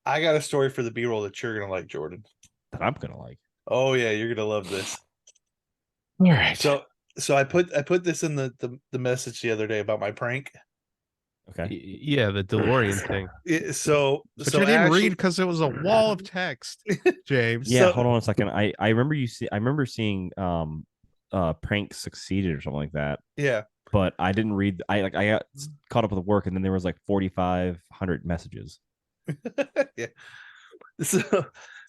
I got a story for the B-roll that you're gonna like, Jordan. That I'm gonna like. Oh yeah, you're gonna love this. All right. So I put this in the message the other day about my prank. Okay. Yeah, the DeLorean thing. So I didn't read Ashley, because it was a wall of text, James. Yeah, So- hold on a second. I remember seeing prank succeeded or something like that. yeah. But I didn't read. I got caught up with work, and then there was like 4,500 messages. Yeah.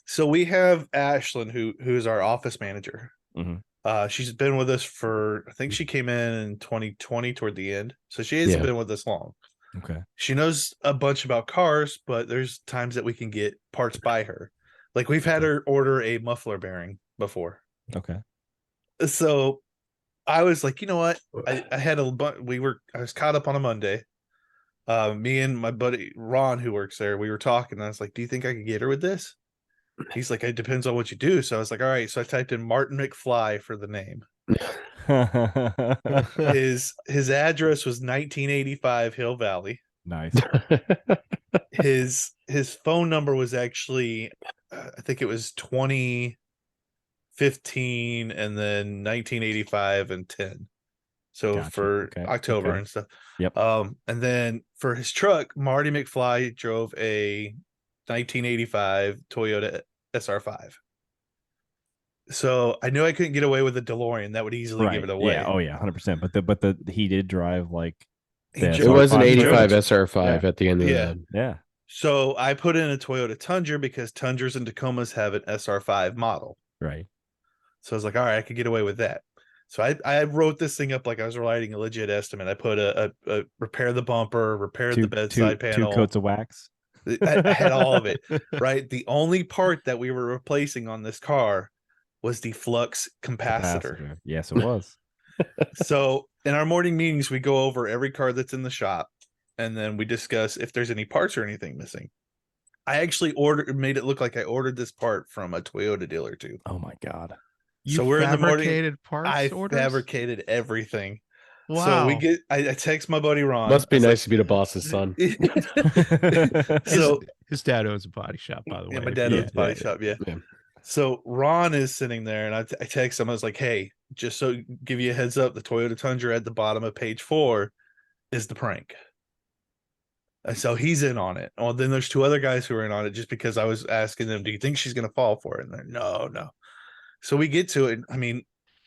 So we have Ashlyn, who's our office manager. Mhm. She's been with us for, I think she came in 2020 toward the end, so she hasn't been with us long. Okay. She knows a bunch about cars, but there's times that we can get parts by her. Like we've had her order a muffler bearing before. Okay. So I was like, you know what? I had I was caught up on a Monday. Me and my buddy Ron, who works there, we were talking. And I was like, do you think I could get her with this? He's like, it depends on what you do. So I was like, all right. So I typed in Martin McFly for the name. His address was 1985 Hill Valley. Nice. His phone number was actually, I think it was 2015 and then 1985 and 10. So Gotcha. for October and stuff. Yep. And then for his truck, Marty McFly drove a 1985 Toyota SR5. So I knew I couldn't get away with a DeLorean. That would easily give it away. Yeah. Oh yeah. 100%. But he did drive like. It was an 85 SR5 at the end of Yeah. the Yeah. So I put in a Toyota Tundra because Tundras and Tacomas have an SR5 model. Right. So I was like, all right, I could get away with that. So I wrote this thing up like I was writing a legit estimate. I put a repair the bumper, repair the bedside panel, 2 coats of wax. I had all of it, right? The only part that we were replacing on this car was the flux capacitor. Yes, it was. So in our morning meetings, we go over every car that's in the shop, and then we discuss if there's any parts or anything missing. I actually made it look like I ordered this part from a Toyota dealer too. Oh my God. So we're in the morning. Parts I orders? fabricated everything. Wow. So I text my buddy Ron. Must be nice to be the boss's son. So his dad owns a body shop, by the way. Yeah, my dad owns a body shop. Yeah. So Ron is sitting there, and I text him. I was like, "Hey, just so give you a heads up, the Toyota Tundra at the bottom of page 4 is the prank." And so he's in on it. Well, then there's 2 other guys who are in on it, just because I was asking them, "Do you think she's going to fall for it?" And they're no. So we get to it. I mean,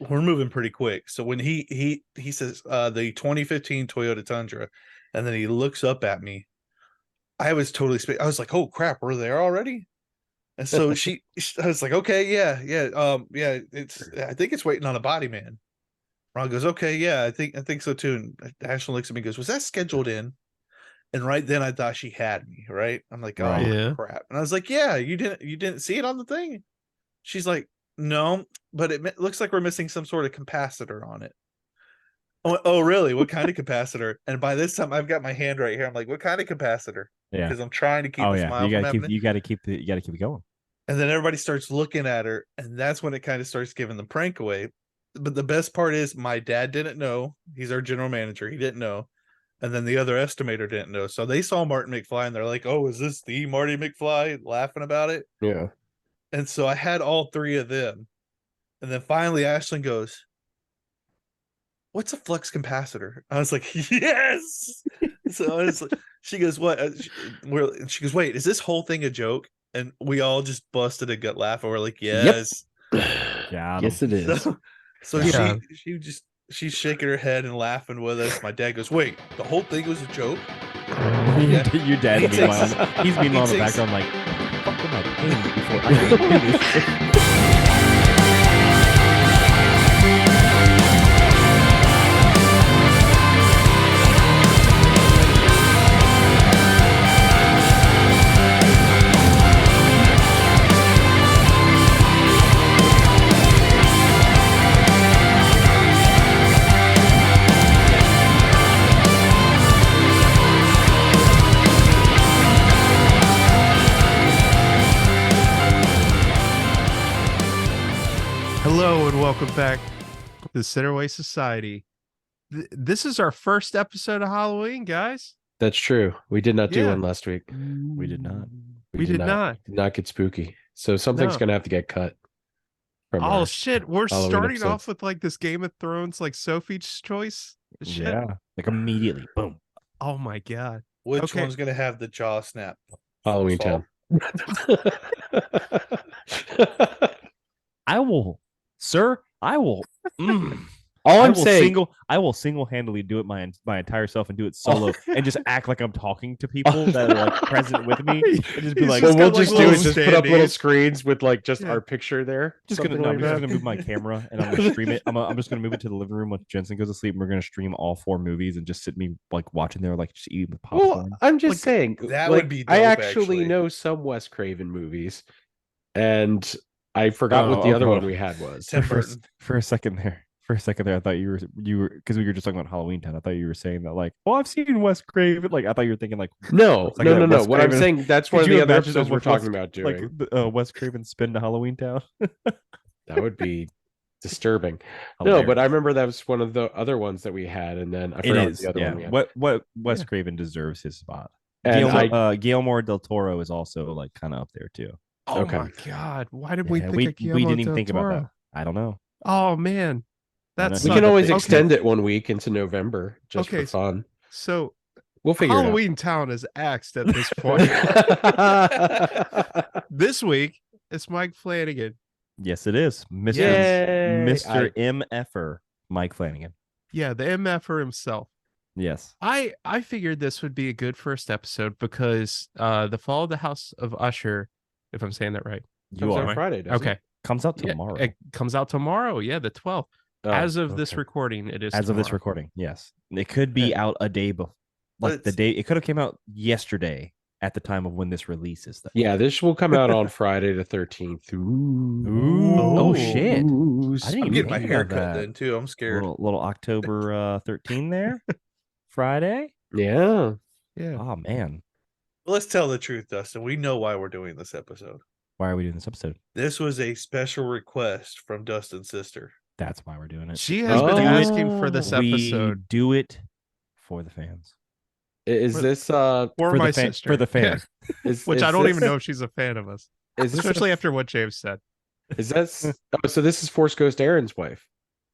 we're moving pretty quick. So when he says the 2015 Toyota Tundra, and then he looks up at me, I was totally I was like, "Oh crap, we're there already." And so I was like, "Okay, yeah, I think it's waiting on a body man." Ron goes, "Okay, yeah, I think so too." And Ashley looks at me and goes, "Was that scheduled in?" And right then I thought she had me, right? I'm like, "Oh crap." And I was like, "Yeah, you didn't see it on the thing?" She's like, "No, but it looks like we're missing some sort of capacitor on it." Oh, really? What kind of capacitor? And by this time I've got my hand right here. I'm like, "What kind of capacitor?" Yeah. Because I'm trying to keep a smile from happening. You gotta keep it going. And then everybody starts looking at her, and that's when it kind of starts giving the prank away. But the best part is my dad didn't know. He's our general manager. He didn't know. And then the other estimator didn't know. So they saw Martin McFly, and they're like, "Oh, is this the Marty McFly?" Laughing about it. Yeah. And so I had all 3 of them. And then finally Ashlyn goes, "What's a flux capacitor?" I was like, "Yes." So I was like, she goes, "What?" She goes, "Wait, is this whole thing a joke?" And we all just busted a gut laugh. And we're like, "Yes." Yeah. Yes, it is. So she's shaking her head and laughing with us. My dad goes, "Wait, the whole thing was a joke?" Yeah. Your dad, he's meanwhile in the background like, "Fuck am I paying before I do this?" Hello and welcome back to the Centerway Society. This is our first episode of Halloween, guys. That's true. We did not do one last week. We did not. We did not. Did not get spooky. So something's No. gonna have to get cut. From Oh our shit! We're Halloween starting episodes. off with like this Game of Thrones, like Sophie's Choice shit. Yeah, like immediately, boom. Oh my god! Which Okay. one's gonna have the jaw snap? Halloween Fall? Town. I will, sir. I will. All I I'm will saying, I will single-handedly do it my entire self and do it solo and just act like I'm talking to people that are like present with me and just be He's like, just what we'll got, like, just do little is just put up little standees. screens with like just Yeah. our picture there. just something gonna like I'm just that. gonna move my camera and I'm gonna stream it. I'm just gonna move it to the living room once Jensen goes to sleep and we're gonna stream all 4 movies and just sit me like watching there, like just eating with popcorn. Well, I'm just Like, saying that like, would be I dope, actually actually. know some Wes Craven movies, and I forgot what Oh, the other hold one on. we had was. Tim for, Burton. for a second there. I thought you were because we were just talking about Halloween Town. I thought you were saying that like, oh, I've seen Wes Craven. Like, I thought you were thinking like, No. Wes What I'm Craven- saying, that's Could one of you the other imagine episodes we're with talking Wes- about doing. like Wes Craven spin to Halloween Town. That would be disturbing. No, Hilarious. but I remember that was one of the other ones that we had, and then I It forgot is. the other Yeah. one we had. What Wes Yeah. Craven deserves his spot. And Guillermo del Toro is also like kind of up there too. Oh Okay. my god! Why did we Yeah, think we of Guillermo didn't even del think about Toro? that. I don't know. Oh man, I know. that's we Sucks. can always Okay. extend it 1 week into November just Okay, for fun. So We'll figure Halloween Town is axed at this point. it out. This week it's Mike Flanagan. Yes, it is. Mr. Yay. Mr. MFer Mike Flanagan. Yeah, the MFer himself. Yes. I figured this would be a good first episode because the Fall of the House of Usher, if I'm saying that right. You Comes out are. Friday, doesn't Okay. it? Comes out Yeah, tomorrow. it comes out tomorrow. Yeah, the 12th. Oh, As of this okay. recording, it is As of this tomorrow. recording, yes. It could be out a day before. Like the Let's- day it could have came out yesterday at the time of when this releases. Though. Yeah, this will come out on Friday the 13th. Ooh. Oh, shit. I didn't I'm even getting my think hair of cut that. then too. I'm scared. Little October 13 there. Friday. Yeah. Yeah. Oh man. Let's tell the truth, Dustin. We know why we're doing this episode. Why are we doing this episode? This was a special request from Dustin's sister. That's why we're doing it. She has been asking for this We episode do it for the fans. Is For- this for my sister. For the fans. Which is I don't even this- know if she's a fan of us. Is this Especially after what James said. is that oh, so this is Force Ghost Aaron's wife.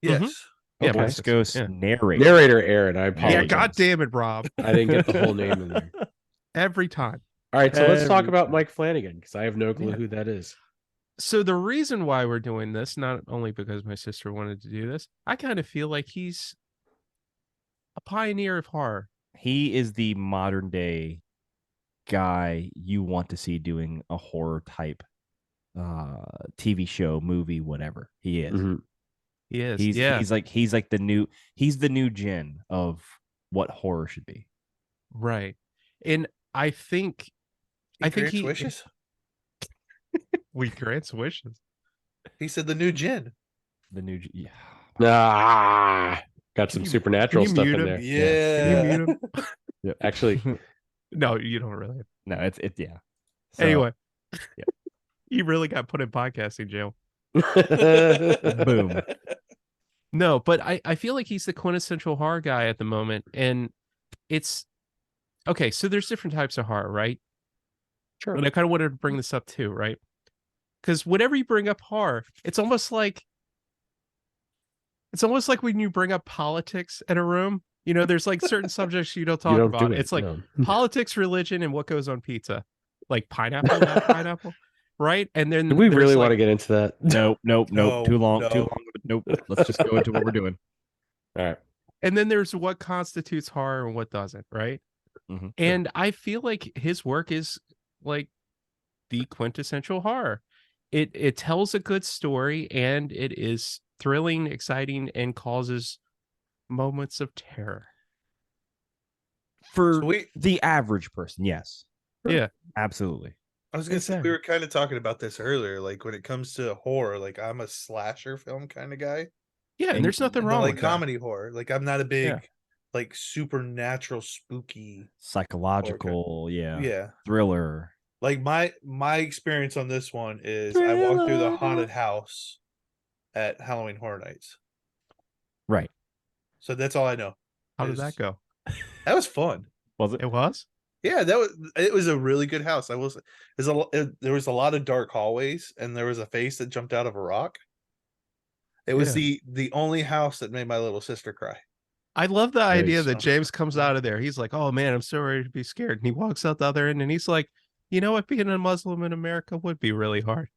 Yes. Yeah, Okay. my West sister, Coast yeah. narrator. Narrator Aaron, I Yeah, apologize. god damn it, Rob. I didn't get the whole name in there. Every time. All right, so let's talk Every about time. Mike Flanagan because I have no clue Yeah. who that is. So the reason why we're doing this, not only because my sister wanted to do this, I kind of feel like he's a pioneer of horror. He is the modern day guy you want to see doing a horror type TV show, movie, whatever. He is. Mhm. He is. He's yeah. he's like the new gen of what horror should be. Right. And I think I think grants wishes. we grants wishes. He said the new gin. The new yeah. Ah, got some Can you- supernatural can you stuff mute in him? there. Yeah. Can you mute him? Yep. Actually, No, you don't really. No, it's yeah. So, Anyway. yeah. You really got put in podcasting jail. boom. No, but I feel like he's the quintessential horror guy at the moment. And it's okay. So there's different types of horror, right? Sure. And I kind of wanted to bring this up too, right? Because whenever you bring up horror, it's almost like when you bring up politics in a room. You know, there's like certain subjects you don't talk don't about. do it, It's like no. politics, religion, and what goes on pizza. Like pineapple, not pineapple, right? And then Do we there's, really like, want to get into that? Nope. No, Too long. no. Too long. Nope. Let's just go into what we're doing. All right. and then there's what constitutes horror and what doesn't, right? Mhm. And I feel like his work is like the quintessential horror. It tells a good story and it is thrilling, exciting, and causes moments of terror. For So the average person, yes. Yeah. Absolutely. I was gonna say Exactly. we were kind of talking about this earlier. Like when it comes to horror, like I'm a slasher film kind of guy. Yeah, and there's nothing And wrong like with that. comedy horror. Like I'm not a big Yeah. like supernatural spooky. Psychological, yeah. Yeah. Thriller. Like my experience on this one is I walked through the Thriller. haunted house at Halloween Horror Nights. Right. So that's all I know. How did is- that go? That was fun. Was it? It was? Yeah, it was a really good house. There was a lot of dark hallways, and there was a face that jumped out of a rock. It was Yeah. the only house that made my little sister cry. I love the idea Nice. that James comes out of there. He's like, "Oh man, I'm so ready to be scared," and he walks out the other end, and he's like, "You know what? Being a Muslim in America would be really hard."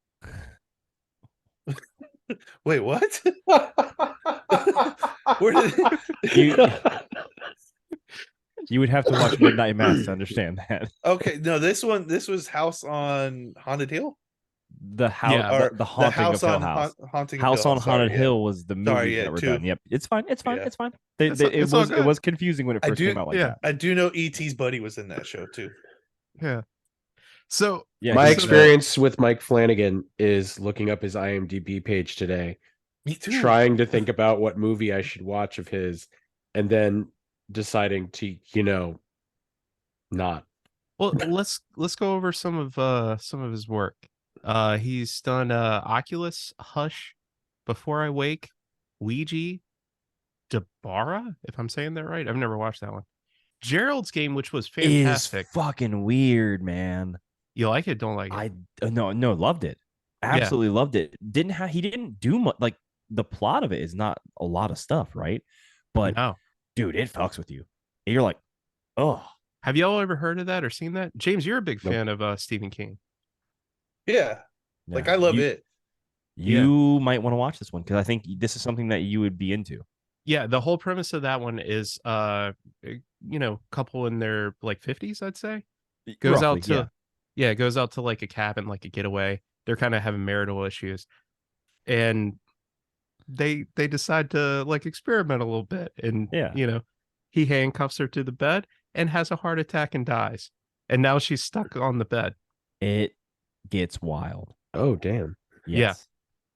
Wait, what? Where did You would have to watch Midnight Mass to understand that. Okay, no, this was House on Haunted Hill. The house, Yeah. the haunting of Hill House. Haunting of House Hill on House. Sorry, Haunted yeah. Hill was the movie Sorry, yeah, that were 2. done. Yep, it's fine. It's fine. Yeah. It's fine. It's all It good. was confusing when it first came out like that. I do know E.T.'s buddy was in that show too. Yeah. So Yeah, My he's- experience with Mike Flanagan is looking up his IMDb page today, Me too. trying to think about what movie I should watch of his, and then deciding to, not. well, let's go over some of his work. He's done Oculus, Hush, Before I Wake, Ouija, Deborah, if I'm saying that right. I've never watched that one. Gerald's Game, which was fantastic. Is fucking weird, man. You like it? Don't like it? No, loved it. Absolutely loved it. He didn't do much. Like the plot of it is not a lot of stuff, right? But No. dude, it fucks with you. You're like, oh. Have y'all ever heard of that or seen that? James, you're a big Nope. fan of Stephen King. Yeah, like Yeah, I love it. You might want to watch this one because I think this is something that you would be into. Yeah, the whole premise of that one is couple in their like 50s, I'd say. Goes out to it goes out to like a cabin, like a getaway. They're kind of having marital issues. And they decide to like experiment a little bit. And he handcuffs her to the bed and has a heart attack and dies. And now she's stuck on the bed. It gets wild. Oh, damn. Yes. Yeah.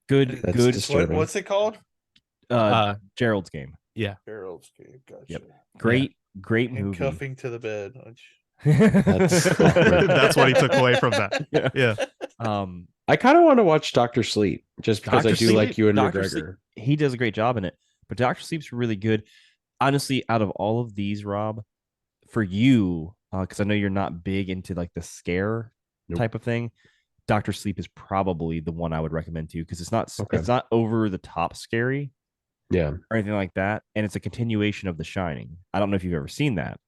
Good. That's good. disturbing. What's it called? Gerald's Game. Gerald's Game. Gotcha. Yep. Great movie. Handcuffing to the bed. That's awkward. That's what he took away from that. Yeah. I kind of want to watch Dr. Sleep just because Dr. I do Sleep- like Ewan Dr. McGregor. Sleep- he does a great job in it. But Dr. Sleep's really good. Honestly, out of all of these, Rob, for you, because I know you're not big into like the scare Nope. type of thing, Dr. Sleep is probably the one I would recommend to you because it's not Okay. it's not over the top scary Yeah. or anything like that, and it's a continuation of The Shining. I don't know if you've ever seen that.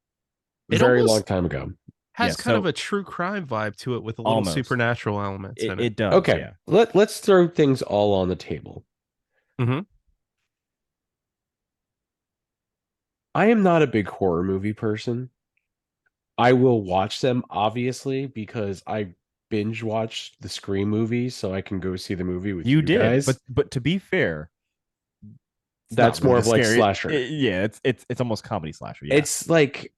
It Very almost long time ago. has Yeah, kind of so- a true crime vibe to it with a little Almost. supernatural elements in it. It does. Okay. Yeah. Let's throw things all on the table. Mhm. I am not a big horror movie person. I will watch them, obviously, because I binge watched the Scream movies, so I can go see the movie with you did, guys. but to be fair, it's That's not more really of like scary. slasher. It's almost comedy slasher. Yeah. It's like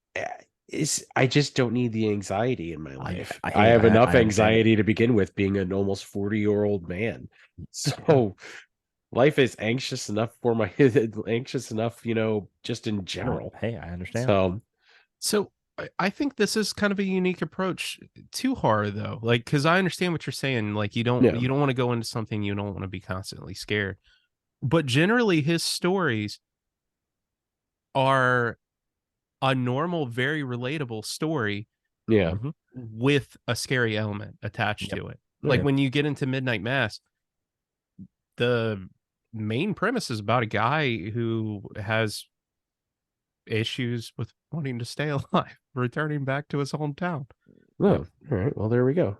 I just don't need the anxiety in my life. I I have enough understand it. anxiety to begin with, being an almost 40-year-old man. So life is anxious enough for my anxious enough, just in general. Hey, I understand. So I think this is kind of a unique approach to horror, though. Like, because I understand what you're saying. Like, you don't want to go into something you don't want to be constantly scared. But generally, his stories are a normal, very relatable story. Yeah. With a scary element attached to it. Like Yeah. when you get into Midnight Mass, the main premise is about a guy who has issues with wanting to stay alive, returning back to his hometown. Oh, all right. Well, there we go.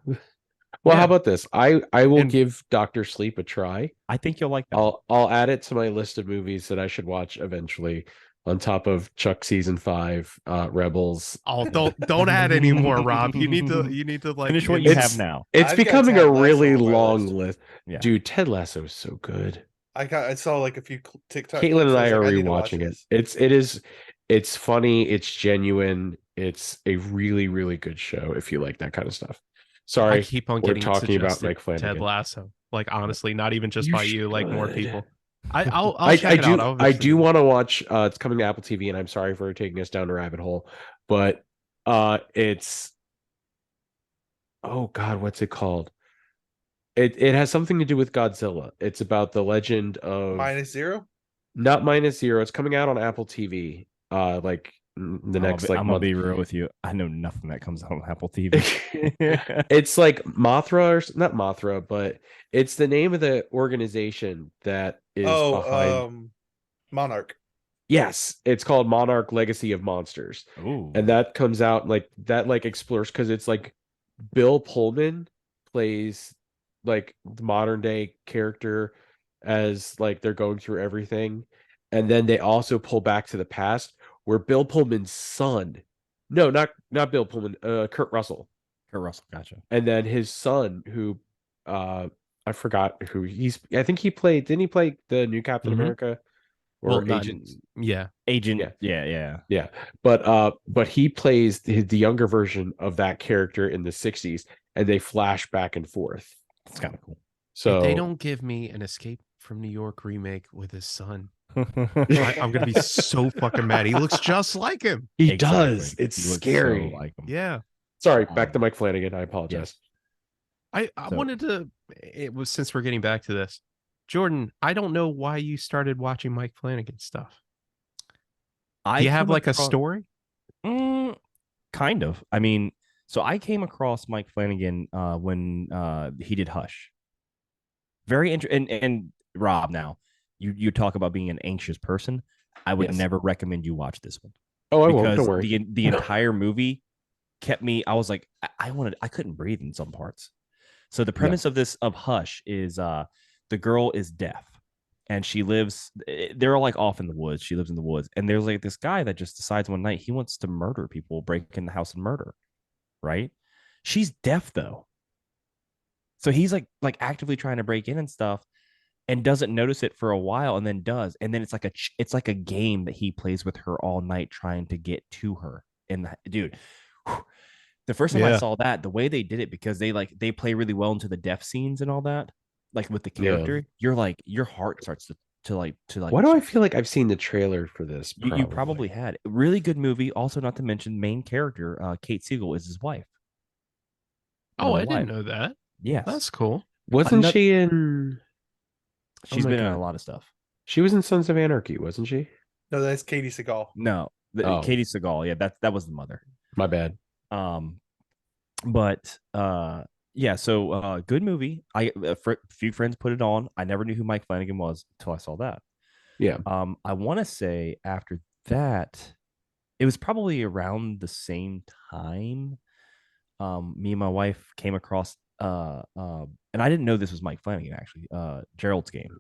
Well, how about this? I will give Dr. Sleep a try. I think you'll like that. I'll add it to my list of movies that I should watch eventually, on top of Chuck season 5, Rebels. Oh, don't add any more, Rob. You need to like Finish what you have now. It's I've got becoming Ted a Lasso really on my long list. list. Yeah. Dude, Ted Lasso is so good. I saw like a few TikTok. Caitlin and I are need to watch rewatching it. this. It's funny, it's genuine, it's a really, really good show if you like that kind of stuff. Sorry, I keep on we're getting talking about suggested Mike Flanagan. Ted Lasso. Like honestly, not even just You by you, like more should. people. I'll check it out. I do want to watch. It's coming to Apple TV, and I'm sorry for taking us down a rabbit hole, but it's oh god, what's it called? It has something to do with Godzilla. It's about the legend of -0. not -0. It's coming out on Apple TV, like the next like I'm gonna month. be real with you. I know nothing that comes out on Apple TV. It's like Mothra, or not Mothra, but it's the name of the organization that is behind. Monarch. Yes, it's called Monarch Legacy of Monsters. Ooh, And that comes out like that like explores because it's like Bill Pullman plays like the modern day character as like they're going through everything. And then they also pull back to the past where Bill Pullman's son, no, not Bill Pullman, Kurt Russell. Kurt Russell, gotcha. And then his son, who I forgot who I think he played, didn't he play the new Captain America? Or Agent? Agent. Yeah. Yeah. But he plays the younger version of that character in the 60s, and they flash back and forth. It's kind of cool. So if they don't give me an Escape from New York remake with his son, I'm gonna be so fucking mad. He looks just like him. he Exactly. does. It's He looks scary. so like him. Yeah. Sorry, back to Mike Flanagan. I apologize. I So- wanted to. It was, since we're getting back to this, Jordan, I don't know why you started watching Mike Flanagan stuff. Do you have like a story? Kind of. I mean, so I came across Mike Flanagan when he did Hush. Very interesting. And Rob, now you talk about being an anxious person. I would Yes. never recommend you watch this one. Oh, I won't. Because Don't worry. the entire movie kept me. I was like, I couldn't breathe in some parts. So the premise of Hush is the girl is deaf and she lives. They're like off in the woods. She lives in the woods, and there's like this guy that just decides one night he wants to murder people, break in the house and murder. Right? She's deaf though, so he's like actively trying to break in and stuff, and doesn't notice it for a while, and then does, and then it's like a game that he plays with her all night, trying to get to her. And dude. Whew, the first time I saw that, the way they did it, because they play really well into the death scenes and all that, like with the character, you're like your heart starts to like. Why do I feel like I've seen the trailer for this? You probably had really good movie. Also, not to mention main character Kate Siegel is his wife. Oh, I didn't know that. Yes, That's cool. Wasn't she in? She's been in God. a lot of stuff. She was in Sons of Anarchy, wasn't she? No, that's Katie Seagal. No, Katie Seagal. Yeah, that was the mother. My bad. But yeah, so good movie. A few friends put it on. I never knew who Mike Flanagan was until I saw that. Yeah. I want to say after that, it was probably around the same time. Me and my wife came across and I didn't know this was Mike Flanagan actually. Gerald's Game.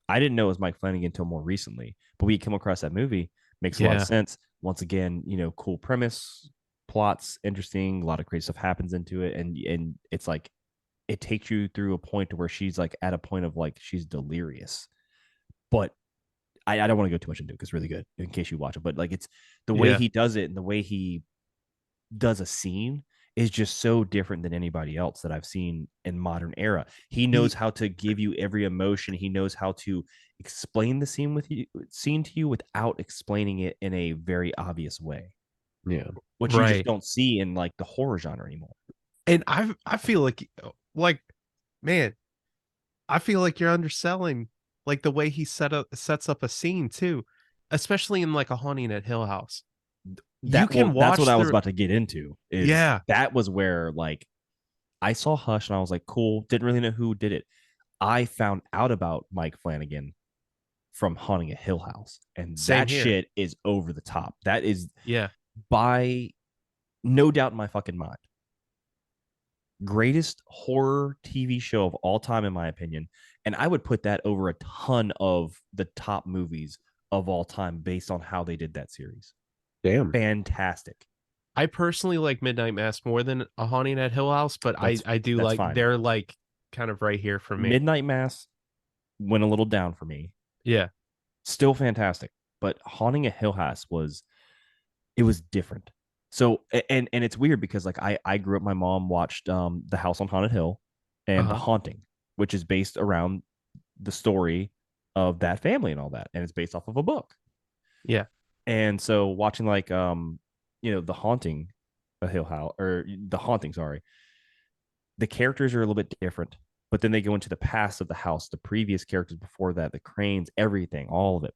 I didn't know it was Mike Flanagan until more recently, but we come across that movie. Makes a lot of sense. Once again, cool premise, plots interesting, a lot of great stuff happens into it, and it's like it takes you through a point to where she's like at a point of like she's delirious. But I don't want to go too much into it because it's really good in case you watch it. But like it's the way he does it and the way he does a scene is just so different than anybody else that I've seen in modern era. He knows how to give you every emotion. He knows how to explain the scene to you without explaining it in a very obvious way. Yeah. Which you just don't see in like the horror genre anymore. And I feel like man, I feel like you're underselling like the way he sets up a scene too, especially in like A Haunting at Hill House. That's what I was about to get into. That was where like I saw Hush and I was like, cool. Didn't really know who did it. I found out about Mike Flanagan from Haunting a Hill House, and that shit is over the top. That is by no doubt in my fucking mind greatest horror TV show of all time, in my opinion. And I would put that over a ton of the top movies of all time based on how they did that series. Damn. Fantastic. I personally like Midnight Mass more than A Haunting at Hill House, but I do like fine. They're like kind of right here for me. Midnight Mass went a little down for me. Yeah. Still fantastic. But Haunting a Hill House was different. So and it's weird because like I grew up, my mom watched The House on Haunted Hill and The Haunting, which is based around the story of that family and all that, and it's based off of a book. Yeah. And so watching like The Haunting, a Hill House, or The Haunting, sorry, the characters are a little bit different, but then they go into the past of the house, the previous characters before that, the cranes, everything, all of it.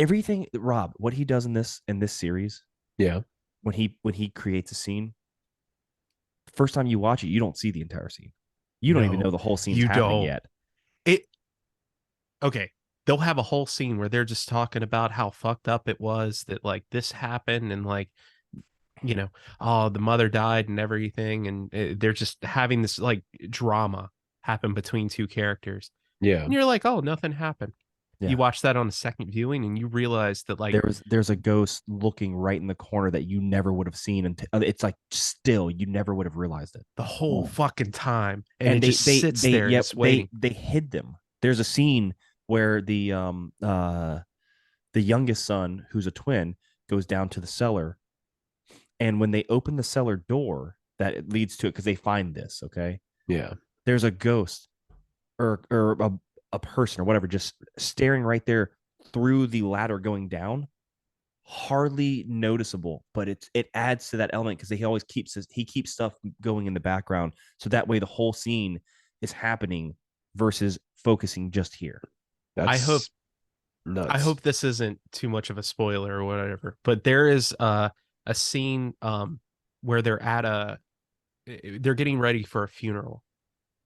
everything, Rob, what he does in this series, Yeah. when he creates a scene, first time you watch it, you don't see the entire scene. You don't even No, know the whole scene's you happening don't. yet. Okay, they'll have a whole scene where they're just talking about how fucked up it was that like this happened, and like, you know, oh, the mother died and everything, and they're just having this like drama happen between two characters, Yeah. and you're like, oh, nothing happened. Yeah. You watch that on a second viewing and you realize that like There's a ghost looking right in the corner that you never would have seen until it's like still you never would have realized it the whole fucking time, and it and just sits there yep just waiting. they hid them. There's a scene where the youngest son, who's a twin, goes down to the cellar, and when they open the cellar door that it leads to it, because they find this, okay, Yeah. there's a ghost or a person or whatever just staring right there through the ladder going down. Hardly noticeable, but it adds to that element because he always keeps stuff going in the background, so that way the whole scene is happening versus focusing just here. I hope nuts. I hope this isn't too much of a spoiler or whatever, but there is a scene where they're getting ready for a funeral,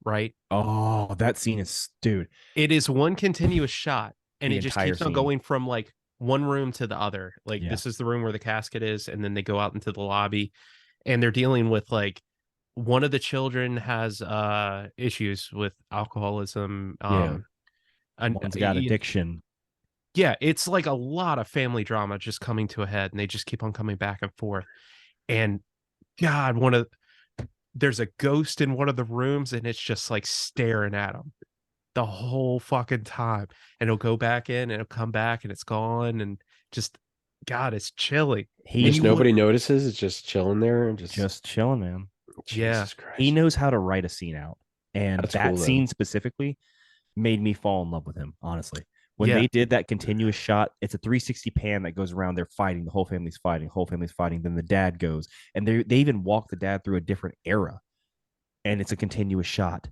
right? Oh, that scene is, dude, It is one continuous shot, and The it just entire keeps on scene. going from like one room to the other. Like Yeah. this is the room where the casket is, and then they go out into the lobby, and they're dealing with like one of the children has issues with alcoholism. Yeah. And One's got addiction. yeah, it's like a lot of family drama just coming to a head, and they just keep on coming back and forth. And God, there's a ghost in one of the rooms, and it's just like staring at them the whole fucking time. And it'll go back in, and it'll come back, and it's gone, and just God, it's chilling. Just nobody notices. It's just chilling there and just chilling, man. Yeah. Jesus Christ. He knows how to write a scene out, and That's that cool, though. scene specifically made me fall in love with him, honestly. When Yeah. they did that continuous shot, it's a 360 pan that goes around. They're fighting. The whole family's fighting. Then the dad goes, and they even walk the dad through a different era, and it's a continuous shot.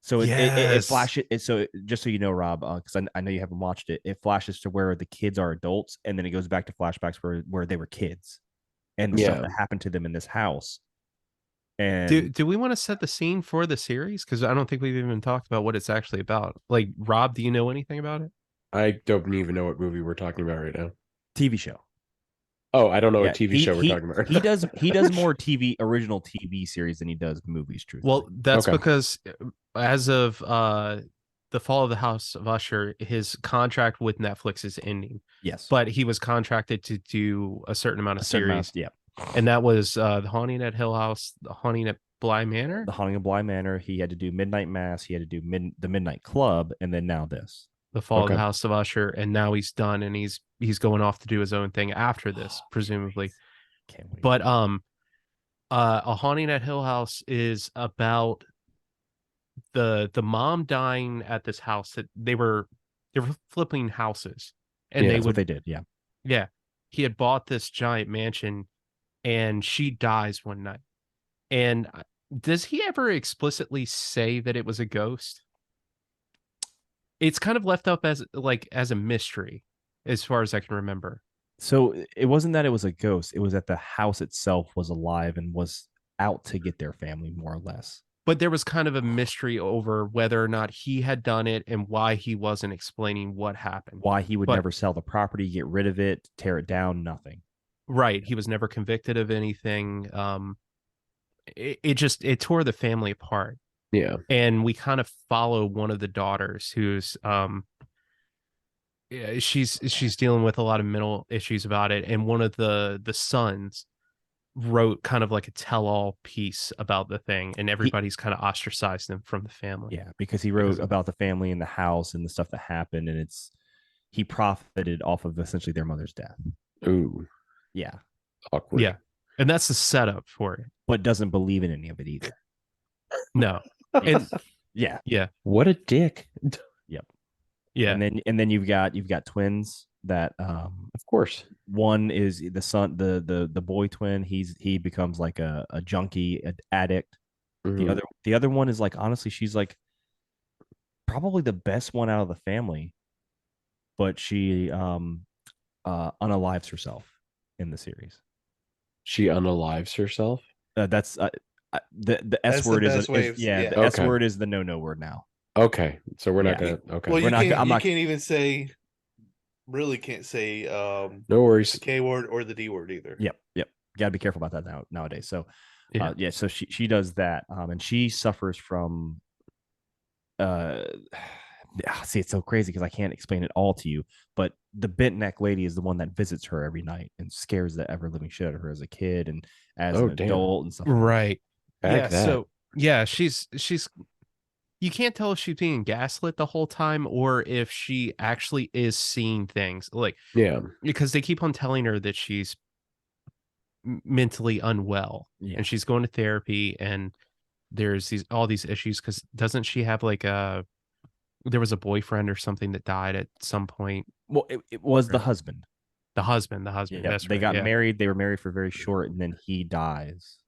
So it Yes. flashes. So just so you know, Rob, because I know you haven't watched it, it flashes to where the kids are adults, and then it goes back to flashbacks where they were kids, and the stuff that happened to them in this house. And do we want to set the scene for the series? Because I don't think we've even talked about what it's actually about. Like, Rob, do you know anything about it? I don't even know what movie we're talking about right now. TV show. Oh, I don't know what TV show we're talking about. He does more original TV series than he does movies, truthfully. Well, that's because as of the fall of the House of Usher, his contract with Netflix is ending. Yes. But he was contracted to do a certain amount of series. Yeah. And that was The Haunting at Hill House, The Haunting at Bly Manor. The Haunting of Bly Manor. He had to do Midnight Mass. He had to do the Midnight Club, and then now this. The Fall of the House of Usher, and now he's done, and he's going off to do his own thing after this, presumably. Can't wait. But A Haunting at Hill House is about the mom dying at this house that they were flipping houses, and that's what they did. Yeah. He had bought this giant mansion, and she dies one night. And does he ever explicitly say that it was a ghost? It's kind of left up as a mystery, as far as I can remember. So it wasn't that it was a ghost. It was that the house itself was alive and was out to get their family, more or less. But there was kind of a mystery over whether or not he had done it and why he wasn't explaining what happened. Why he would never sell the property, get rid of it, tear it down, nothing. Right. He was never convicted of anything. It tore the family apart. Yeah. And we kind of follow one of the daughters who's she's dealing with a lot of mental issues about it, and one of the sons wrote kind of like a tell-all piece about the thing, and everybody's kind of ostracized him from the family. Yeah, because he wrote about the family and the house and the stuff that happened, and he profited off of essentially their mother's death. Ooh. Yeah. Awkward. Yeah. And that's the setup for it. But doesn't believe in any of it either. No. And yeah. What a dick. Yep. Yeah. And then you've got twins that of course. One is the son, the boy twin. He becomes like a junkie, an addict. Mm-hmm. The other one is like, honestly, she's like probably the best one out of the family. But she unalives herself in the series. She unalives herself. That's the S That's the word best way of the yeah. S Okay. word is the no word now. Okay, so we're not Yeah. gonna. Okay, Well, We're not- I'm you not- can't even say really can't say no the worries. K word or the D word either. Yep. Got to be careful about that nowadays. So Yeah. so she does that, and she suffers from see, it's so crazy because I can't explain it all to you, but the bent neck lady is the one that visits her every night and scares the ever living shit out of her as a kid and as Oh, an damn. adult and stuff like that. Right. Heck Yeah. that. So yeah, she's you can't tell if she's being gaslit the whole time or if she actually is seeing things, like, Yeah, because they keep on telling her that she's mentally unwell Yeah. and she's going to therapy, and there's all these issues because doesn't she have like there was a boyfriend or something that died at some point? Well, it was the Right. husband. The husband. Yep. That's They right. got Yeah. married. They were married for very short, and then he dies.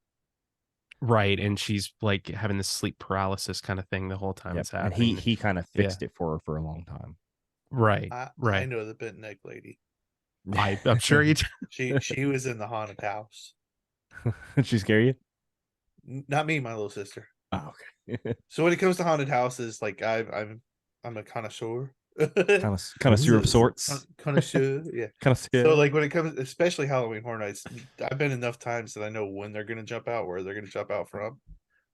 Right. And she's like having this sleep paralysis kind of thing the whole time Yep. it's And happening. he kind of fixed it for her for a long time. Right. I Right. know the bent neck lady. I'm sure you do. She was in the haunted house. Did she scare you? Not me, my little sister. Oh, okay. So when it comes to haunted houses, like I'm a connoisseur. Connoisseur of sorts. Connoisseur, yeah. Connoisseur. So like when it comes, especially Halloween Horror Nights, I've been enough times that I know when they're gonna jump out, where they're gonna jump out from.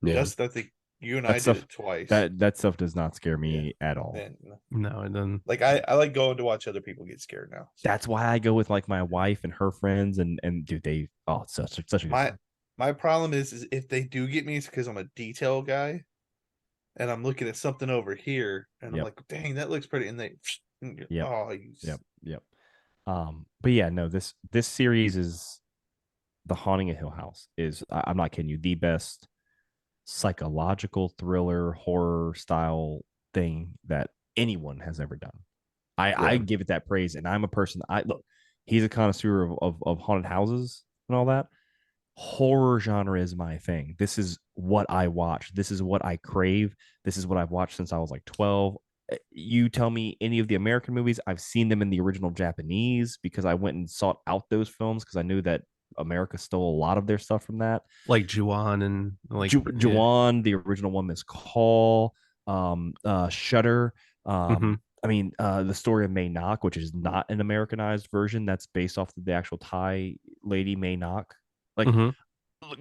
yeah. Justin, I think you and I stuff, did it twice. that stuff does not scare me at all. And No, and then like I like going to watch other people get scared now. So That's why I go with like my wife and her friends, and dude, they it's such a good time. my problem is if they do get me, it's because I'm a detail guy, and I'm looking at something over here, and I'm Yep. like, dang, that looks pretty, and they, Yep. oh, Yep. But yeah, no, this series is The Haunting of Hill House is I'm not kidding you, the best psychological thriller horror style thing that anyone has ever done. I give it that praise, and I'm a person. He's a connoisseur of haunted houses and all that. Horror genre is my thing. This is what I watch. This is what I crave. This is what I've watched since I was like 12. You tell me any of the American movies, I've seen them in the original Japanese because I went and sought out those films because I knew that America stole a lot of their stuff from that. like Juan and like Juwan, the original one, Miss Call, Shudder. Mhm. I mean, the story of May Knock, which is not an Americanized version, that's based off of the actual Thai lady May Knock. Like, Mhm.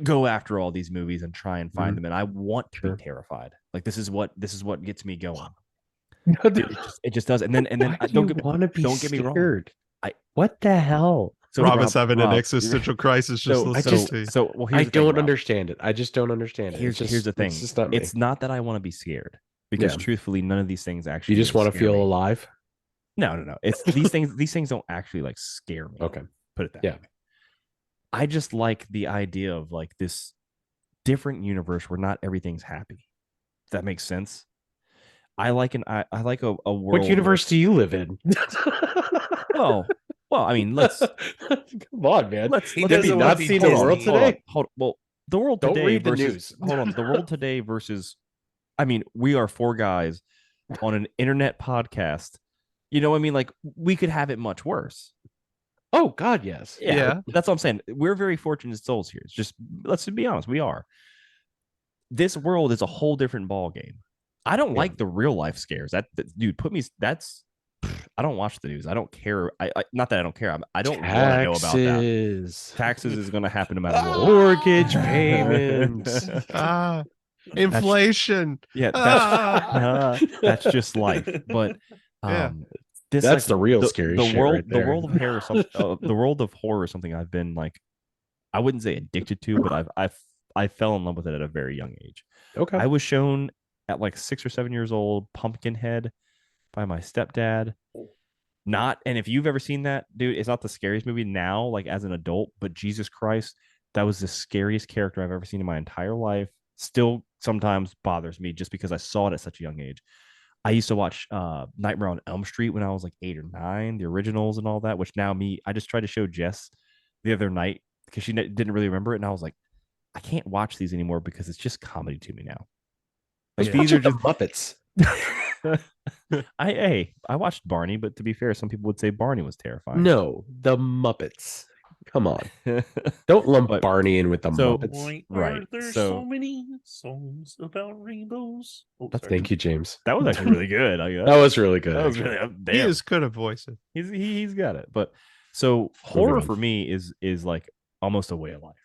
go after all these movies and try and find Mhm. them, and I want to Sure. be terrified. Like, this is what gets me going. Dude, It just does. And then why do you want to be don't get me wrong. scared? What the hell? So Rob is having an Rob, existential crisis just so listening to you. well, I here's the thing, don't Rob. understand it. I just don't understand it. Here's the thing. It's just not me. It's not that I want to be scared because Yeah. truthfully, none of these things actually. You just want to scare feel me. alive. No. It's these things. These things don't actually like scare me. Okay. Put it that Yeah. way. I just like the idea of like this different universe where not everything's happy. If that makes sense. I like a world. What universe do you live in? Well, I mean, let's come on, man. let's He let's doesn't be wanna not be see the hold on, world hold on, today? Well, the world Don't today read the versus news. hold on, the world today versus. I mean, we are four guys on an internet podcast. You know what I mean? Like we could have it much worse. Oh God, yes. Yeah. That's what I'm saying. We're very fortunate souls here. It's just let's be honest, we are. This world is a whole different ball game. I don't like the real life scares. That dude put me. I don't watch the news. I don't care. I not that I don't care. I don't want to know about that. Taxes is going to happen no matter what. Mortgage payments. Inflation. That's just life. But this That's the real scary the shit world right there. the world of horror the world of horror is something I've been like, I wouldn't say addicted to, but I fell in love with it at a very young age. Okay. I was shown at like 6 or 7 years old Pumpkinhead by my stepdad. And if you've ever seen that, dude, it's not the scariest movie now, like as an adult, but Jesus Christ, that was the scariest character I've ever seen in my entire life. Still sometimes bothers me just because I saw it at such a young age. I used to watch Nightmare on Elm Street when I was like 8 or 9, the originals and all that, which now I just tried to show Jess the other night because she didn't really remember it. And I was like, I can't watch these anymore because it's just comedy to me now. Like these are just Muppets. I watched Barney, but to be fair, some people would say Barney was terrifying. No, the Muppets. Come on. Don't lump But- Barney in with the so- Muppets. Why right, are there so- so many songs about rainbows? Oh, That's- sorry. Thank you, James. That was actually really good. That was really good. that was actually. really He damn. is good at voices. He's got it. But so horror on. for me is like almost a way of life.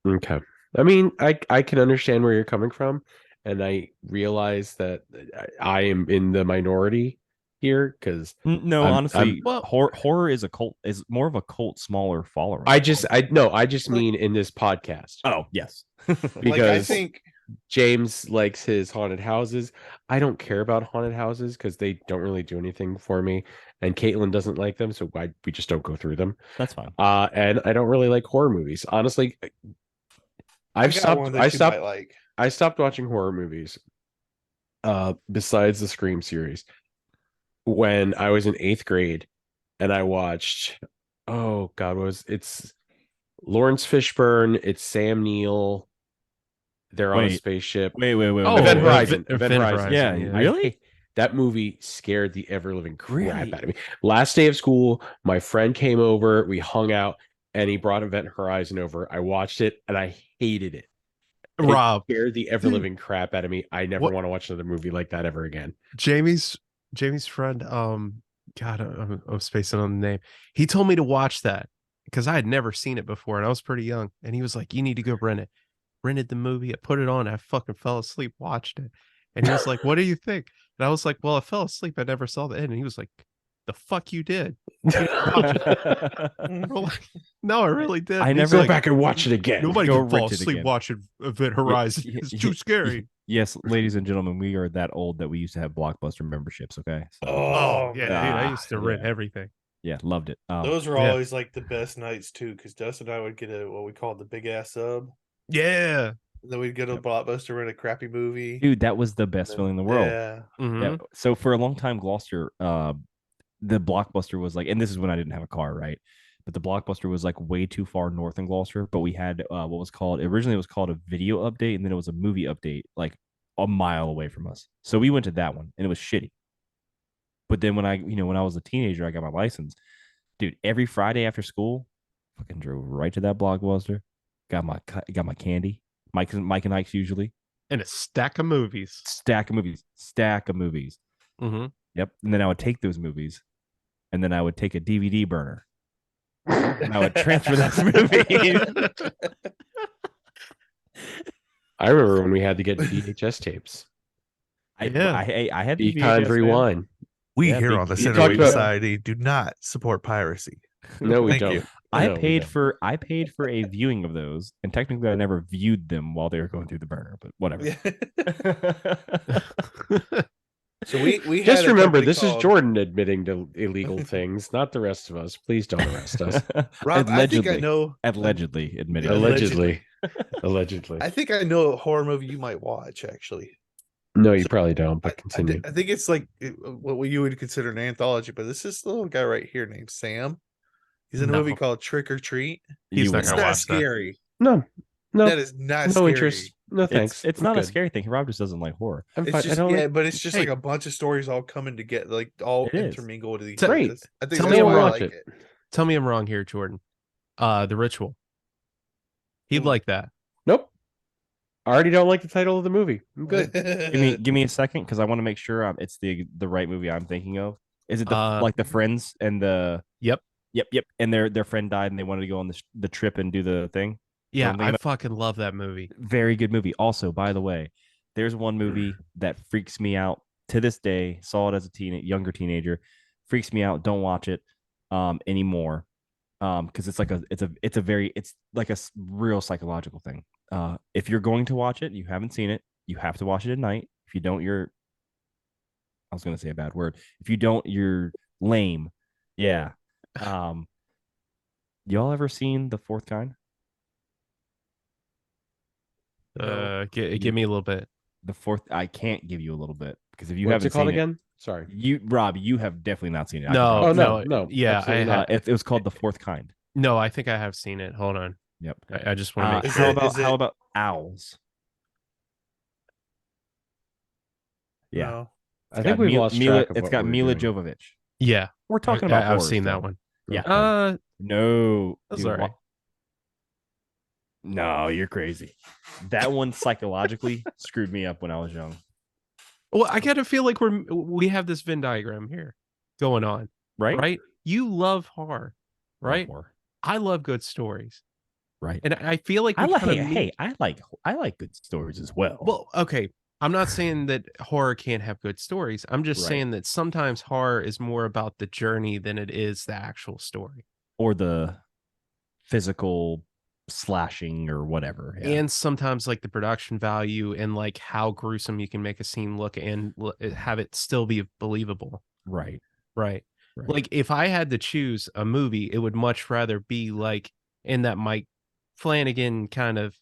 Okay. I mean, I can understand where you're coming from, and I realize that I am in the minority here because No, I'm- honestly, Well- horror is more of a cult, smaller following. I just mean in this podcast oh yes, because Like, I think James likes his haunted houses. I don't care about haunted houses because they don't really do anything for me, and Caitlin doesn't like them, so we just don't go through them. that's fine. And I don't really like horror movies. Honestly, I got one that you might like. I stopped watching horror movies. Besides the Scream series, when I was in 8th grade, and I watched, oh God, it's Lawrence Fishburne, it's Sam Neill. They're on a Wait. spaceship. Wait. Oh, Event Ev- Horizon. Event Event Horizon. Horizon, Yeah, yeah. really? That movie scared the ever living crap Really? out of me. Last day of school, my friend came over, we hung out, and he brought Event Horizon over. I watched it and I hated it. It Rob, scared the ever living crap out of me. I never What- want to watch another movie like that ever again. Jamie's friend, God, I'm spacing on the name. He told me to watch that because I had never seen it before and I was pretty young. And he was like, "You need to go rent it." Rented the movie, I put it on, I fucking fell asleep, watched it. And he was like, "What do you think?" And I was like, "Well, I fell asleep. I never saw the end." And he was like, "The fuck you did?" We're like, "No, I really did." I And he's never- Go like, back and watch it again. Nobody Go can fall rent it asleep again. watching Event Horizon. y- It's y- too y- scary. Yes, ladies and gentlemen, we are that old that we used to have Blockbuster memberships. Okay, so Oh, yeah, dude, I ah, used to rent yeah. everything. yeah, loved it. Those were Yeah. always like the best nights too, because Dustin and I would get what we called the big ass sub. Yeah. Then we'd go to Yep. Blockbuster, rent a crappy movie. dude, that was the best feeling in the world. Yeah. Mhm. Yeah. So for a long time, Gloucester, the Blockbuster was like, and this is when I didn't have a car, right? But the Blockbuster was like way too far north in Gloucester. But we had what was called originally it was called a video update, and then it was a movie update, like a mile away from us. So we went to that one, and it was shitty. But then when I was a teenager, I got my license, dude. Every Friday after school, fucking drove right to that Blockbuster, got my candy, Mike and Ike's usually. And a stack of movies. Stack of movies. Mm-hmm. Yep. And then I would take those movies, and then I would take a DVD burner, and I would transfer those movies. I remember when we had to get VHS tapes. I had the Econ VHS, man. Rewind. We Yeah, here big- on the you Center talked Wave about- Society do not support piracy. No, we Thank don't. you. I No, we paid don't. for a viewing of those, and technically I never viewed them while they were going through the burner, but whatever. So we Just had a remember, company this is called- Jordan admitting to illegal things, not the rest of us. Please don't arrest us. Rob, I think I know. Allegedly admitting. Allegedly. Allegedly. I think I know a horror movie you might watch. Actually, No, you probably don't, I, but continue. I think it's like what you would consider an anthology. But this is the little guy right here named Sam. He's in a movie No. called Trick or Treat. He's You not would- It's gonna not watch that. scary. No, no, That is not no scary. interest. No thanks. It's I'm not a good. scary thing. Rob just doesn't like horror. I'm It's fine. just I don't yeah, like- but it's just Hey. like a bunch of stories all coming together, like all It is. intermingled with each Tell- other. Great. I think Tell that's me why I watch like it. it. Tell me I'm wrong here, Jordan. The Ritual. He'd Ooh. like that. Nope. I already don't like the title of the movie. I'm good. Give me a second because I want to make sure it's the right movie I'm thinking of. Is it like the friends and the Yep. Yep. And their friend died and they wanted to go on the trip and do the thing. Yeah, I'm thinking I of- fucking love that movie. Very good movie. Also, by the way, there's one movie that freaks me out to this day. Saw it as a younger teenager. Freaks me out. Don't watch it anymore. Because it's like it's like a real psychological thing. If you're going to watch it, you haven't seen it, you have to watch it at night. If you don't, I was gonna say a bad word. If you don't, you're lame. Yeah. Y'all ever seen The Fourth Kind? Give me a little bit. The fourth, I can't give you a little bit because if you What's haven't it called seen again? Sorry. Rob, you have definitely not seen it. I can No, promise Oh, you. no. Yeah, I absolutely have. not. It was called The Fourth Kind. No, I think I have seen it. Hold on. Yep. I just want to make Is sure. it- how about owls? Yeah. No. I think we've lost track of It's what got we're Mila doing. Jovovich. Yeah, We're talking about I've horror seen still. that one. Yeah. No. That's dude, all right. No, you're crazy. That one psychologically screwed me up when I was young. Well, I kind of feel like we have this Venn diagram here going on, Right? right? You love horror, right? Love horror. I love good stories, Right. and I feel like we kind of hey, I like good stories as well. Well, okay. I'm not saying that horror can't have good stories. I'm just Right. saying that sometimes horror is more about the journey than it is the actual story. Or the physical slashing or whatever. Yeah. And sometimes like the production value and like how gruesome you can make a scene look and have it still be believable. Right. Right. Like if I had to choose a movie, it would much rather be like in that Mike Flanagan kind of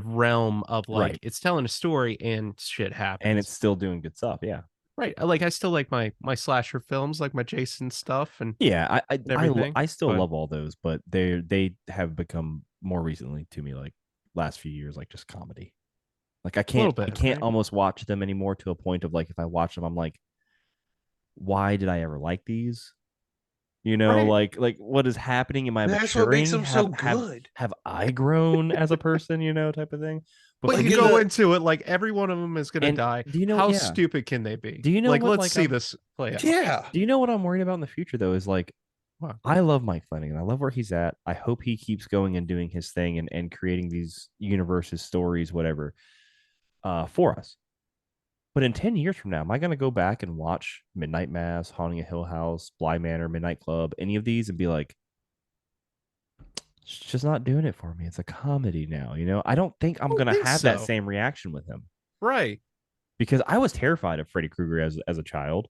realm of like it's telling a story and shit happens. And it's still doing good stuff. Yeah. Right. Like I still like my slasher films, like my Jason stuff, and yeah, I still but- love all those, but they have become more recently to me like last few years like just comedy. Like I can't right? almost watch them anymore to a point of like if I watch them I'm like, why did I ever like these? You know, Right. like what is happening? Am I That's maturing? what makes them so good. Have I grown as a person? You know, type of thing. But for you me- go into it like every one of them is going to And die. do you know- how yeah. stupid can they be? Do you know like what, let's like, see I'm- this play out. Yeah. Do you know what I'm worried about in the future though? Is like, Wow. I love Mike Flanagan. I love where he's at. I hope he keeps going and doing his thing and creating these universes, stories, whatever, for us. But in 10 years from now, am I going to go back and watch Midnight Mass, Haunting a Hill House, Bly Manor, Midnight Club, any of these and be like, it's just not doing it for me. It's a comedy now. You know, I don't think I'm going to have that so. same reaction with him Right. because I was terrified of Freddy Krueger as a child.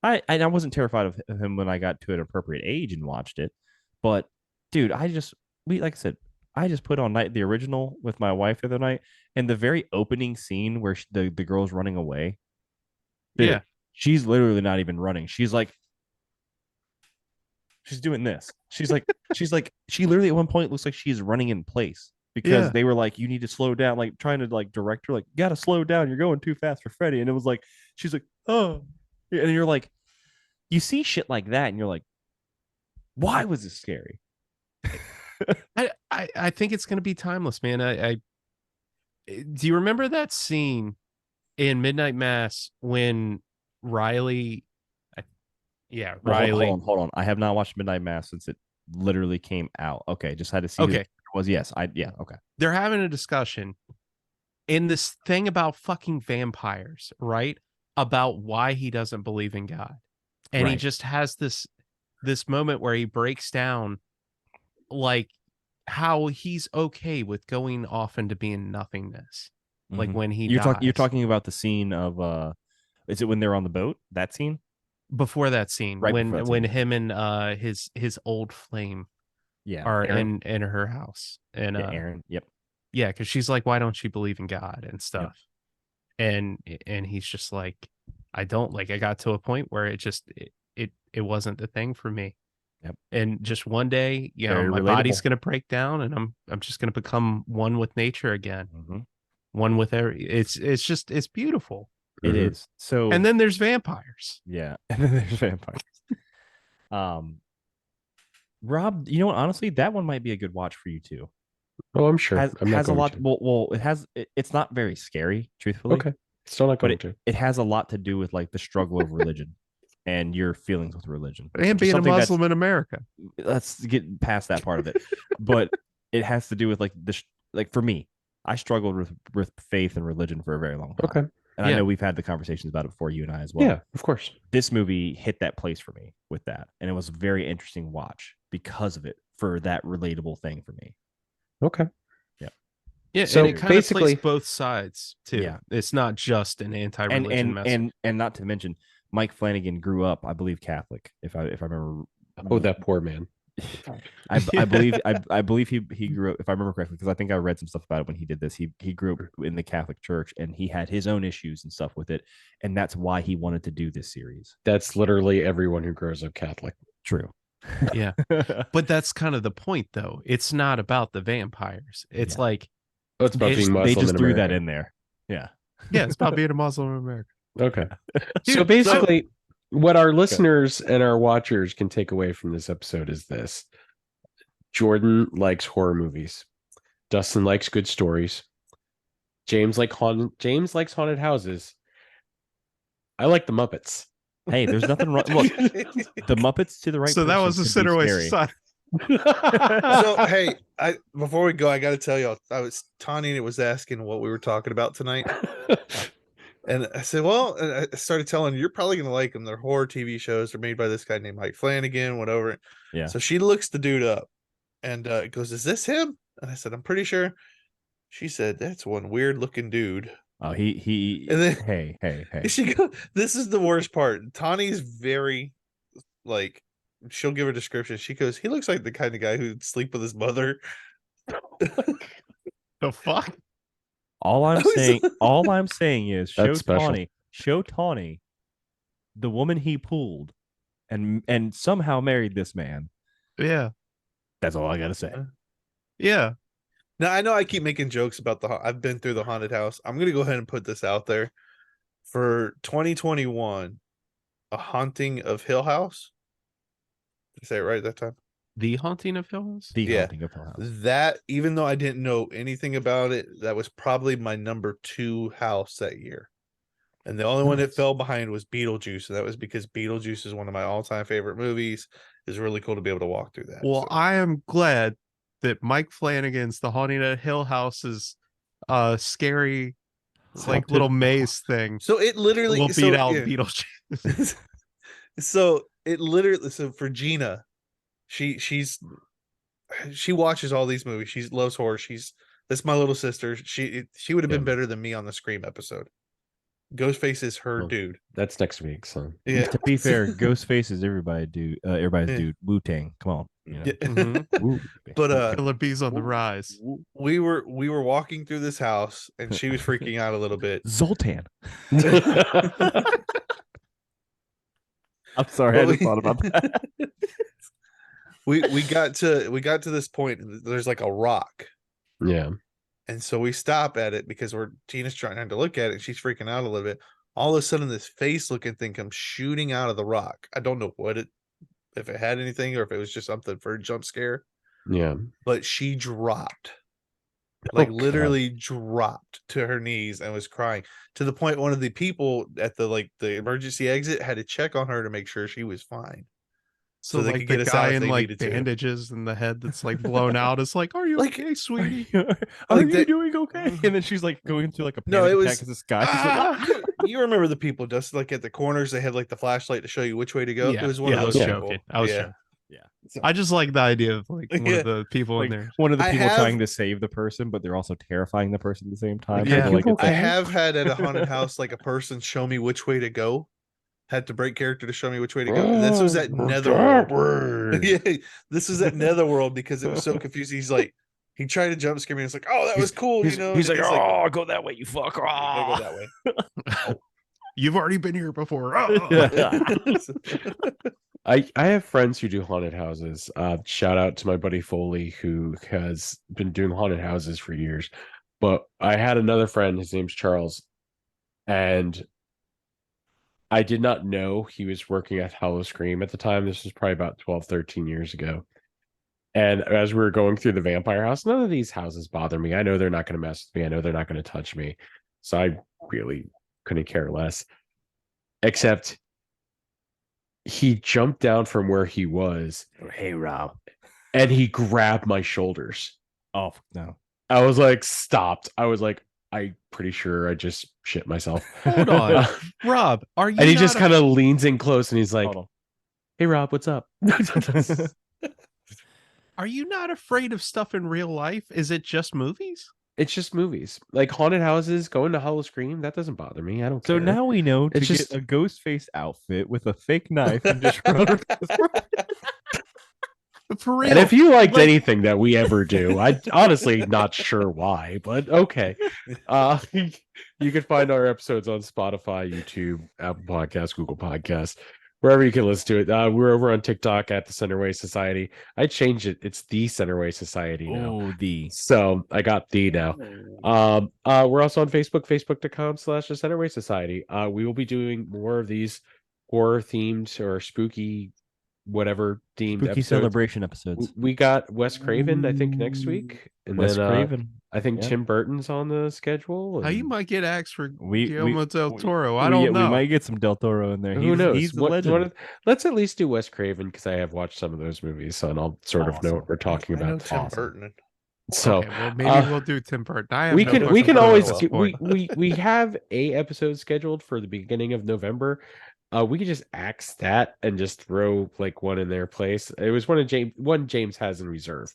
I wasn't terrified of him when I got to an appropriate age and watched it, but dude, like I said, I just put on the original with my wife the other night, and the very opening scene where the girl's running away. Dude, Yeah. she's literally not even running. She's like, she's doing this. She's like, she literally at one point looks like she's running in place because they were like, you need to slow down, like trying to like direct her, like, you gotta slow down. You're going too fast for Freddy. And it was like, she's like, oh. And you're like, you see shit like that, and you're like, why was this scary? I think it's gonna be timeless, man. Do you remember that scene in Midnight Mass when Riley? Riley. Hold on. I have not watched Midnight Mass since it literally came out. Okay, just had to see. Okay, it was yes. Okay. They're having a discussion in this thing about fucking vampires, right? About why he doesn't believe in God. And he just has this moment where he breaks down like how he's okay with going off into being nothingness. Like when he dies. You're talking about the scene of is it when they're on the boat? That scene? Before that scene, Right when before that scene. him and his old flame are Aaron. in her house. And Aaron. Yep. Yeah, because she's like, why don't you believe in God and stuff? Yep. And he's just like, I don't. Like, I got to a point where it wasn't the thing for me. Yep. And just one day, you know, Very my relatable. body's gonna break down, and I'm just gonna become one with nature again. Mm-hmm. One with it's beautiful. It is. So And then there's vampires. Yeah. And then there's vampires. Rob, you know what? Honestly, that one might be a good watch for you too. Oh, I'm sure. Has a lot. Well, it's not very scary, truthfully. Okay. Still not going to. It has a lot to do with like the struggle of religion and your feelings with religion. And being a Muslim in America. Let's get past that part of it. But it has to do with like like for me, I struggled with faith and religion for a very long time. Okay. And I know we've had the conversations about it before, you and I as well. Yeah, of course. This movie hit that place for me with that. And it was a very interesting watch because of it, for that relatable thing for me. Okay. Yeah. Yeah, so and it kind of basically plays both sides too. Yeah. It's not just an anti-religion message. And not to mention, Mike Flanagan grew up, I believe, Catholic, if I remember. Oh, that poor man. I believe he grew up, if I remember correctly, because I think I read some stuff about it when he did this. He grew up in the Catholic Church, and he had his own issues and stuff with it, and that's why he wanted to do this series. That's literally everyone who grows up Catholic. True. Yeah. But that's kind of the point, though. It's not about the vampires. It's like it's about being Muslim they just in threw America. that in there. Yeah. Yeah, it's about being a Muslim in America. Okay. Dude, So basically, what our listeners and our watchers can take away from this episode is this: Jordan likes horror movies. Dustin likes good stories. James likes haunted houses. I like the Muppets. Hey, there's nothing wrong. Look, the Muppets to the right. So that was a person can be Centerway scary. Society. So hey, before we go, I got to tell y'all, Tanya was asking what we were talking about tonight, and I said, well, and I started telling her, you're probably gonna like them. They're horror TV shows. They're made by this guy named Mike Flanagan. Whatever. Yeah. So she looks the dude up, and goes, "Is this him?" And I said, "I'm pretty sure." She said, "That's one weird looking dude." Oh, he. And then Hey. and she goes, "This is the worst part." Tawny's very like. She'll give a description. She goes, "He looks like the kind of guy who'd sleep with his mother." The fuck? All I'm saying is That's special. show Tawny the woman he pulled and somehow married this man. Yeah. That's all I gotta say. Yeah. Now I know I keep making jokes about I've been through the haunted house. I'm gonna go ahead and put this out there for 2021, A Haunting of Hill House. Did I say it right that time? The Haunting of Hill House? The Yeah. Haunting of Hill House. That, even though I didn't know anything about it, that was probably my number 2 house that year. And the only one that fell behind was Beetlejuice. And that was because Beetlejuice is one of my all-time favorite movies. It's really cool to be able to walk through that. Well, so. I am glad that Mike Flanagan's The Haunting of Hill House's scary like little maze thing So it literally will beat out yeah. Beetlejuice. So for Gina, she watches all these movies. She loves horror. That's my little sister. She would have been better than me on the Scream episode. Ghostface is her dude. That's next week. So Yeah. To be fair, Ghostface is everybody's dude. Wu-Tang. Come on. You know? Yeah. Mhm. Woo. But Killer Bees on the rise. we were walking through this house and she was freaking out a little bit. Zoltan. I'm sorry, I just thought about that. we got to this point. There's like a rock. Yeah. And so we stop at it because Tina's trying to look at it. And she's freaking out a little bit. All of a sudden, this face-looking thing comes shooting out of the rock. I don't know if it had anything or if it was just something for a jump scare. Yeah. But she dropped, literally dropped to her knees and was crying to the point one of the people at the emergency exit had to check on her to make sure she was fine. So they like could get the us out guy if in they like needed to. bandages in the head that's like blown out is like, "Are you okay, sweetie? Are you doing okay?" And then she's like going through like a panic attack because this guy. She's like, You remember the people, just like at the corners, they had like the flashlight to show you which way to go. Yeah, It was one of I those was people. joking. I was joking. Yeah. I just like the idea of like one of the people in like there. one of the I people have- trying to save the person, but they're also terrifying the person at the same time. Yeah. So, like, it's I like, have had at a haunted house like a person show me which way to go. Had to break character to show me which way to go. And this was at Netherworld. Yeah, this was at Netherworld because it was so confusing. He's like, he tried to jump scare me. It's like, oh, that was cool. he's, You know, he's and like, oh, go that way, you fuck. "You gotta go that way. You've already been here before. I have friends who do haunted houses. Shout out to my buddy Foley, who has been doing haunted houses for years. But I had another friend, his name's Charles, and I did not know he was working at Hollow Scream at the time. This was probably about 12, 13 years ago. And as we were going through the vampire house, none of these houses bother me. I know they're not going to mess with me. I know they're not going to touch me. So I really couldn't care less. Except he jumped down from where he was. Hey, Rob. And he grabbed my shoulders. Oh, no. I was like, stopped. I was like, I'm pretty sure I just shit myself. Hold on. Rob, are you And he not just a- kind of leans in close and he's like, Hold on. hey, Rob, what's up? Are you not afraid of stuff in real life? Is it just movies? It's just movies. Like haunted houses, going to Hollow Scream, that doesn't bother me. I don't So care. now we know to It's just- get a ghost face outfit with a fake knife and just run with For real. And if you liked anything that we ever do, I honestly not sure why, but okay. You can find our episodes on Spotify, YouTube, Apple Podcasts, Google Podcasts. wherever you can listen to it. We're over on TikTok at the Centerway Society. I changed it. It's the Centerway Society now. Oh, the So I got the now. We're also on Facebook, facebook.com/the Centerway Society. We will be doing more of these horror themed or spooky, whatever themed spooky episodes. celebration episodes. We got Wes Craven, I think, next week. And Wes then Craven. I think Yeah. Tim Burton's on the schedule. How you and might get axed for We Guillermo del Toro. I we- don't yeah, know. We might get some Del Toro in there. Who knows? He's a legend. Let's at least do Wes Craven because I have watched some of those movies, so and I'll sort of know Awesome. what we're talking I know about. Tim Awesome. Burton. So Okay, well, maybe we'll do Tim Burton. I have we no can fucking clue always at this point. we have a episode scheduled for the beginning of November. We could just axe that and just throw like one in their place. It was one James has in reserve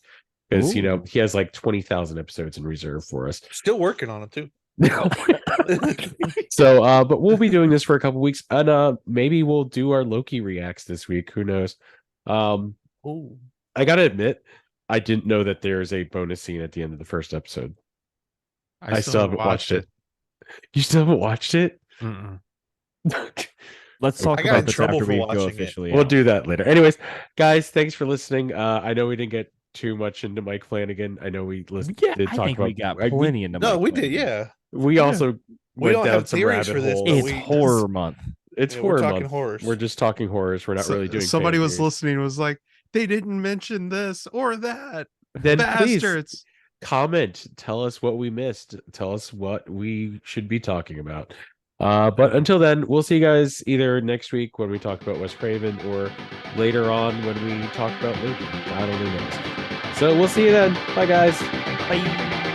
because Ooh. he has like 20,000 episodes in reserve for us. Still working on it too. So but we'll be doing this for a couple weeks, and maybe we'll do our Loki reacts this week. Who knows? Ooh. I gotta admit, I didn't know that there's a bonus scene at the end of the first episode. I still haven't watched it. You still haven't watched it? Mm-mm. Let's talk I got about in this trouble after for we go watching it. officially. We'll out. do that later. Anyways, guys, thanks for listening. I know we didn't get too much into Mike Flanagan. I know we listened. Yeah, did I talk think about. we got plenty into. No, Mike we did. Flanagan. Yeah. We Yeah. also We went don't down have some theories rabbit for this, holes. but It's we horror month. It's Yeah, horror we're talking month. horrors. We're just talking horrors. We're not really doing. Somebody fan was theories. listening. Was like, they didn't mention this or that. Then please Bastards. comment. Tell us what we missed. Tell us what we should be talking about. But until then, we'll see you guys either next week when we talk about Wes Craven or later on when we talk about Loki. God only knows. So we'll see you then. Bye, guys. Bye.